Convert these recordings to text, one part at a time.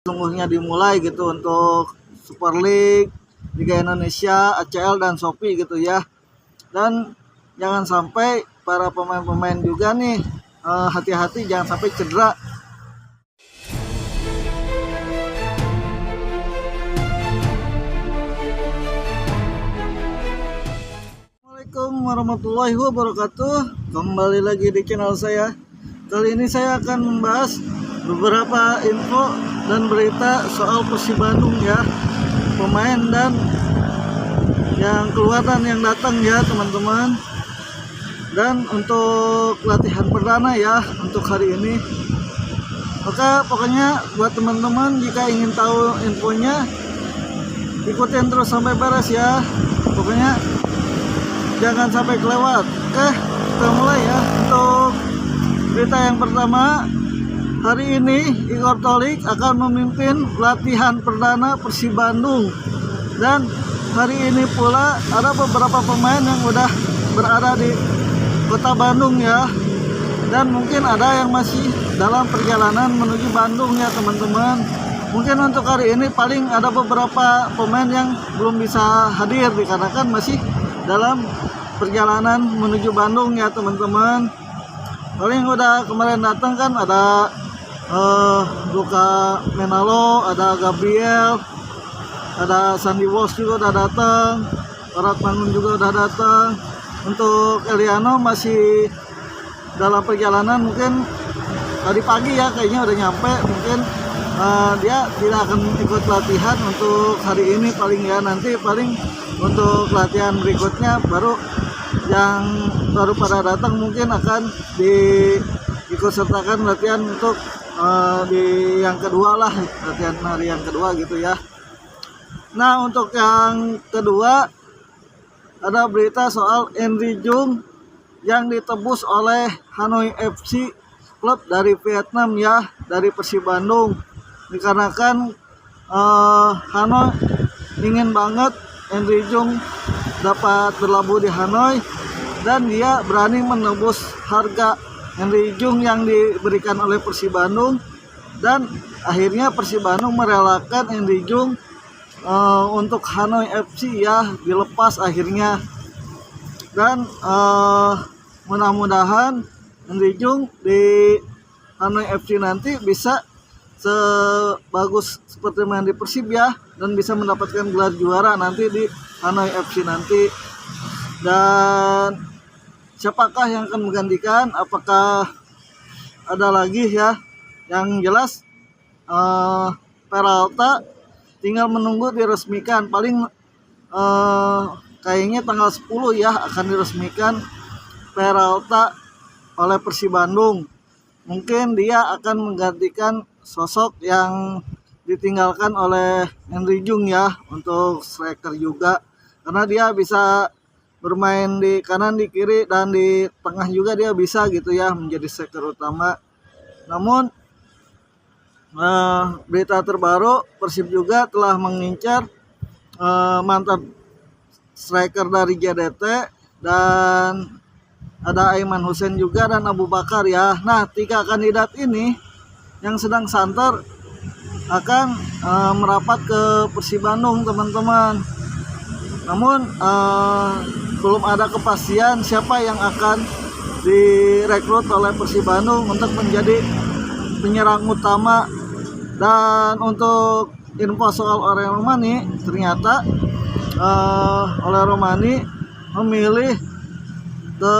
sungguhnya dimulai gitu untuk Super League, Liga Indonesia, ACL dan Shopee gitu ya. Dan jangan sampai para pemain-pemain juga nih hati-hati jangan sampai cedera. Assalamualaikum warahmatullahi wabarakatuh. Kembali lagi di channel saya. Kali ini saya akan membahas beberapa info dan berita soal Persib Bandung ya, pemain dan yang keluar dan yang datang ya teman-teman. Dan untuk latihan perdana ya untuk hari ini. Maka pokoknya buat teman-teman jika ingin tahu infonya, ikutin terus sampai beres ya. Pokoknya jangan sampai kelewat. Oke, kita mulai ya. Untuk berita yang pertama, hari ini Igor Tolik akan memimpin latihan perdana Persib Bandung. Dan hari ini pula ada beberapa pemain yang udah berada di kota Bandung ya. Dan mungkin ada yang masih dalam perjalanan menuju Bandung ya teman-teman. Mungkin untuk hari ini paling ada beberapa pemain yang belum bisa hadir dikarenakan masih dalam perjalanan menuju Bandung ya teman-teman. Paling udah kemarin datang kan ada Luka Menalo, ada Gabriel, ada Sandy Walsh juga udah datang, Barat Mangun juga udah datang. Untuk Eliano masih dalam perjalanan, mungkin tadi pagi ya kayaknya udah nyampe. Mungkin dia tidak akan ikut latihan untuk hari ini paling ya. Nanti paling untuk latihan berikutnya baru yang baru pada datang mungkin akan diikut sertakan latihan untuk di yang kedua lah, latihan hari yang kedua gitu ya. Nah untuk yang kedua ada berita soal Henry Jung yang ditebus oleh Hanoi FC, klub dari Vietnam ya, dari Persib Bandung. Dikarenakan Hanoi ingin banget Henry Jung dapat berlabuh di Hanoi dan dia berani menebus harga Henry Jung yang diberikan oleh Persib Bandung. Dan akhirnya Persib Bandung merelakan Henry Jung untuk Hanoi FC ya, dilepas akhirnya. Dan mudah-mudahan Henry Jung di Hanoi FC nanti bisa sebagus seperti main di Persib ya, dan bisa mendapatkan gelar juara nanti di Hanoi FC nanti. Dan siapakah yang akan menggantikan, apakah ada lagi ya, yang jelas Peralta tinggal menunggu diresmikan. Paling kayaknya tanggal 10 ya akan diresmikan Peralta oleh Persib Bandung. Mungkin dia akan menggantikan sosok yang ditinggalkan oleh Henry Jung ya, untuk striker juga, karena dia bisa bermain di kanan, di kiri, dan di tengah juga dia bisa gitu ya, menjadi striker utama. Namun berita terbaru, Persib juga telah mengincar mantan striker dari JDT, dan ada Aiman Hussein juga dan Abu Bakar ya. Nah 3 kandidat ini yang sedang santer akan merapat ke Persib Bandung teman-teman. Namun belum ada kepastian siapa yang akan direkrut oleh Persib Bandung untuk menjadi penyerang utama. Dan untuk info soal Ole Romani, ternyata Ole Romani memilih ke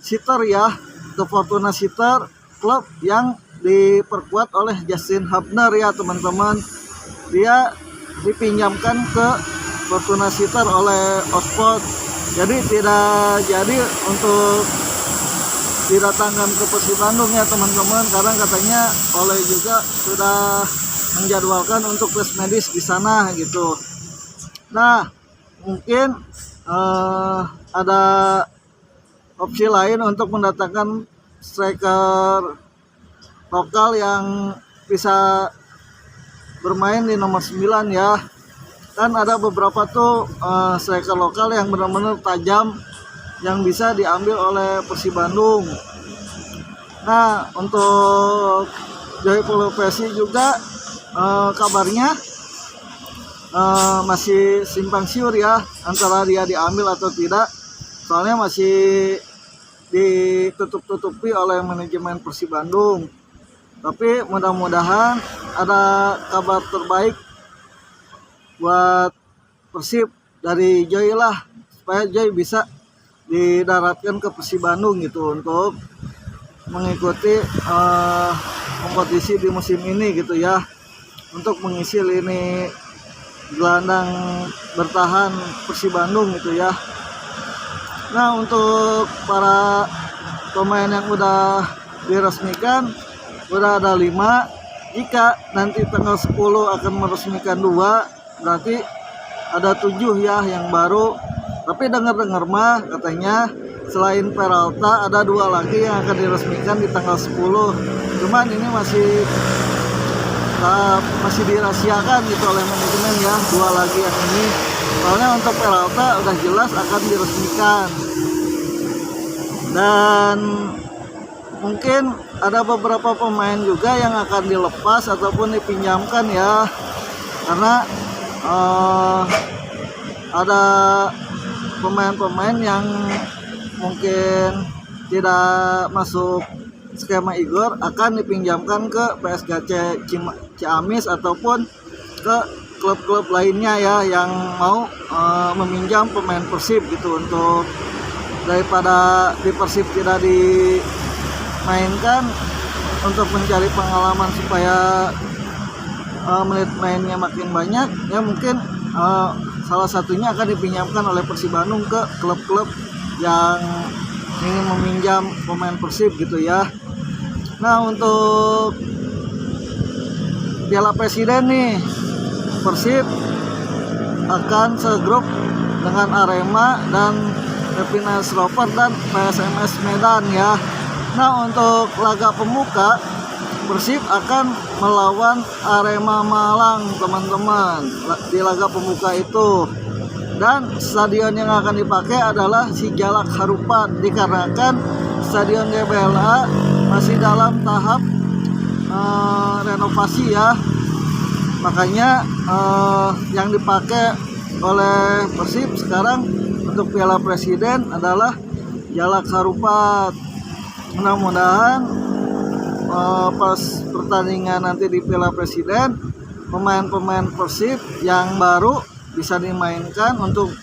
Sitter ya, ke Fortuna Sitter, klub yang diperkuat oleh Justin Hubner ya teman-teman. Dia dipinjamkan ke Fortuna Sitter oleh Ospot, jadi tidak jadi untuk didatangkan ke Persib Bandung ya teman-teman, karena katanya Oleh juga sudah menjadwalkan untuk tes medis di sana gitu. Nah mungkin ada opsi lain untuk mendatangkan striker lokal yang bisa bermain di nomor 9 ya. Kan ada beberapa tuh striker lokal yang benar-benar tajam yang bisa diambil oleh Persib Bandung. Nah untuk Joy Polopesi juga kabarnya masih simpang siur ya, antara dia diambil atau tidak. Soalnya masih ditutup-tutupi oleh manajemen Persib Bandung. Tapi mudah-mudahan ada kabar terbaik buat Persib dari Joy lah, supaya Joy bisa didaratkan ke Persib Bandung gitu untuk mengikuti kompetisi di musim ini gitu ya, untuk mengisi lini gelandang bertahan Persib Bandung gitu ya. Nah, untuk para pemain yang udah diresmikan udah ada 5. Jika nanti tanggal 10 akan meresmikan 2, berarti ada 7 ya yang baru. Tapi dengar-dengar mah katanya selain Peralta ada 2 lagi yang akan diresmikan di tanggal 10. Cuman ini masih dirahasiakan gitu oleh manajemen ya, 2 lagi yang ini. Soalnya untuk Peralta udah jelas akan diresmikan. Dan mungkin ada beberapa pemain juga yang akan dilepas ataupun dipinjamkan ya, karena ada pemain-pemain yang mungkin tidak masuk skema Igor akan dipinjamkan ke PSGC Ciamis ataupun ke klub-klub lainnya ya, yang mau meminjam pemain Persib gitu, untuk daripada di Persib tidak dimainkan, untuk mencari pengalaman supaya menit mainnya makin banyak ya. Mungkin salah satunya akan dipinjamkan oleh Persib Bandung ke klub-klub yang ingin meminjam pemain Persib gitu ya. Nah, untuk Piala Presiden nih, Persib akan segrup dengan Arema dan Happiness Rover dan PSMS Medan ya. Nah, untuk laga pembuka Persib akan melawan Arema Malang teman-teman di laga pembuka itu. Dan stadion yang akan dipakai adalah Sijalak Harupat, dikarenakan stadion GBLA masih dalam tahap renovasi ya. Makanya yang dipakai oleh Persib sekarang untuk Piala Presiden adalah Jalak Harupat. Mudah-mudahan pas pertandingan nanti di Piala Presiden, pemain-pemain Persib yang baru bisa dimainkan untuk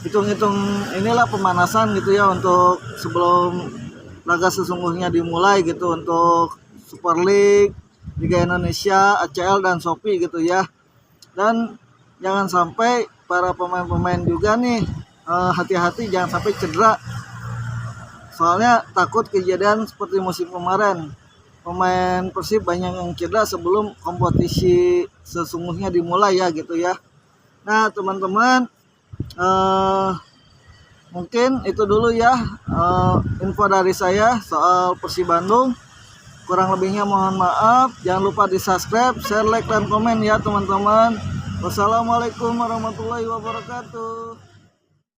hitung-hitung inilah pemanasan gitu ya, untuk sebelum laga sesungguhnya dimulai gitu, untuk Super League, Liga Indonesia, ACL dan Shopee gitu ya. Dan jangan sampai para pemain-pemain juga nih hati-hati jangan sampai cedera. Soalnya takut kejadian seperti musim kemarin, pemain Persib banyak yang cedera sebelum kompetisi sesungguhnya dimulai ya gitu ya. Nah teman-teman, mungkin itu dulu ya info dari saya soal Persib Bandung. Kurang lebihnya mohon maaf. Jangan lupa di subscribe, share, like, dan komen ya teman-teman. Wassalamualaikum warahmatullahi wabarakatuh.